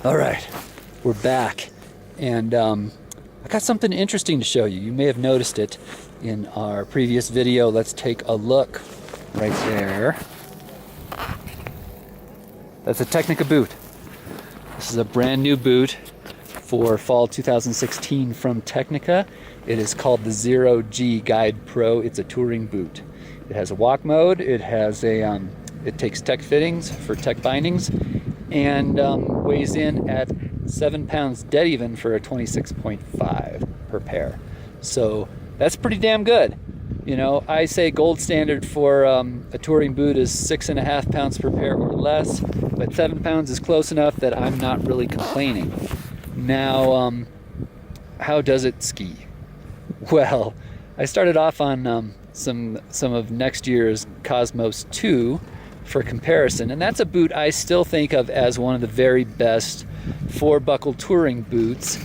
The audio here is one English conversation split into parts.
All right, we're back, and I got something interesting to show you. You may have noticed it in our previous video. Let's take a look right there. That's a Tecnica boot. This is a brand new boot for fall 2016 from Tecnica. It is called the Zero G Guide Pro. It's a touring boot. It has a walk mode. It has a it takes tech fittings for tech bindings, and weighs in at 7 pounds dead even for a 26.5 per pair. So that's pretty damn good. You know, I say gold standard for a touring boot is 6.5 pounds per pair or less, but 7 pounds is close enough that I'm not really complaining. Now, how does it ski? Well, I started off on some of next year's Cosmos 2 for comparison, and that's a boot I still think of as one of the very best 4-buckle touring boots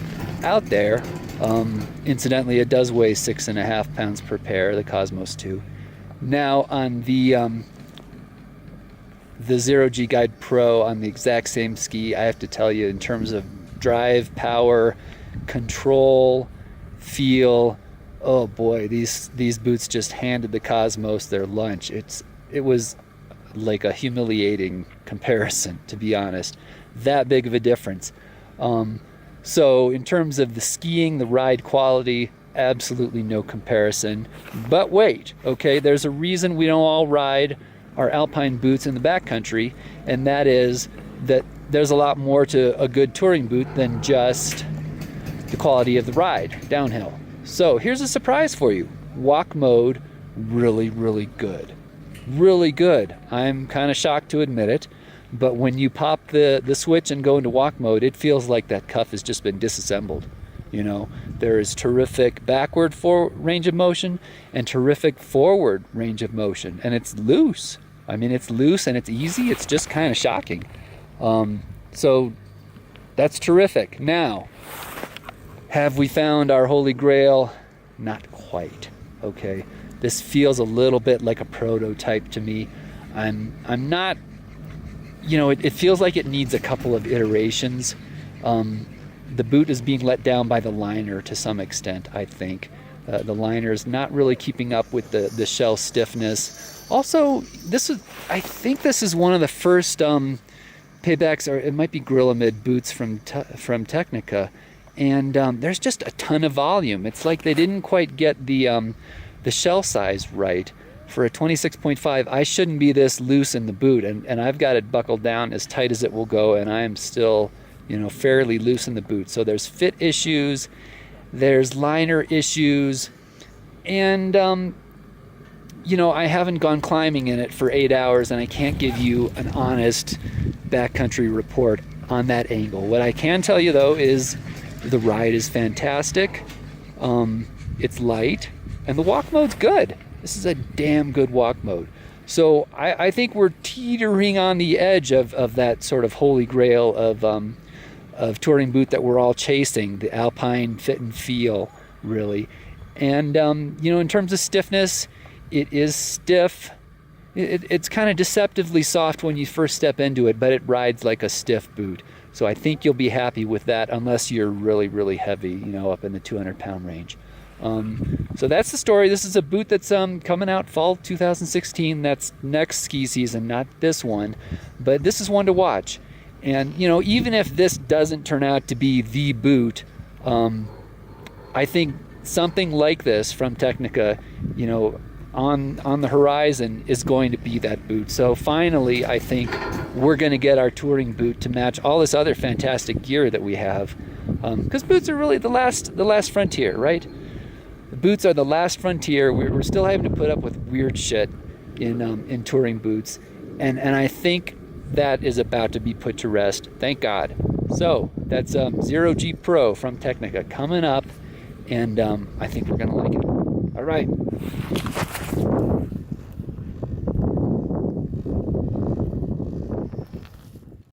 out there. Incidentally, it does weigh 6.5 pounds per pair, the Cosmos 2. Now on the Zero G Guide Pro, on the exact same ski, I have to tell you, in terms of drive, power, control, feel, oh boy, these boots just handed the Cosmos their lunch. It was like a humiliating comparison, to be honest. That big of a difference. So in terms of the skiing, the ride quality, absolutely no comparison. But wait, okay, there's a reason we don't all ride our alpine boots in the backcountry, and that is that there's a lot more to a good touring boot than just the quality of the ride downhill. So here's a surprise for you. Walk mode, really, really good. Really good. I'm kind of shocked to admit it, but when you pop the switch and go into walk mode, it feels like that cuff has just been disassembled. You know, there is terrific backward range of motion and terrific forward range of motion, and it's loose. I mean, it's loose and it's easy. It's just kind of shocking. So that's terrific. Now, have we found our holy grail? Not quite. Okay. This feels a little bit like a prototype to me. I'm not, you know, it feels like it needs a couple of iterations. The boot is being let down by the liner to some extent, I think. The liner is not really keeping up with the shell stiffness. Also, I think this is one of the first paybacks, or it might be Gorilla Mid boots from Tecnica, and there's just a ton of volume. It's like they didn't quite get the shell size right. For a 26.5, I shouldn't be this loose in the boot, and I've got it buckled down as tight as it will go, and I am still, you know, fairly loose in the boot. So there's fit issues, there's liner issues, and you know, I haven't gone climbing in it for 8 hours, and I can't give you an honest backcountry report on that angle. What I can tell you though is the ride is fantastic. It's light, and the walk mode's good. This is a damn good walk mode. So I think we're teetering on the edge of that sort of holy grail of touring boot that we're all chasing, the alpine fit and feel, really. And you know, in terms of stiffness, it is stiff. It's kind of deceptively soft when you first step into it, but it rides like a stiff boot. So I think you'll be happy with that, unless you're really, really heavy, you know, up in the 200-pound range. So that's the story. This is a boot that's coming out fall 2016. That's next ski season, not this one, but this is one to watch. And you know, even if this doesn't turn out to be the boot, I think something like this from Tecnica, you know, on the horizon is going to be that boot. So finally, I think we're going to get our touring boot to match all this other fantastic gear that we have, because boots are really the last frontier, right? The boots are the last frontier. We're still having to put up with weird shit in touring boots, and I think that is about to be put to rest. Thank God. So that's Zero G Pro from Tecnica coming up, and I think we're gonna like it. All right.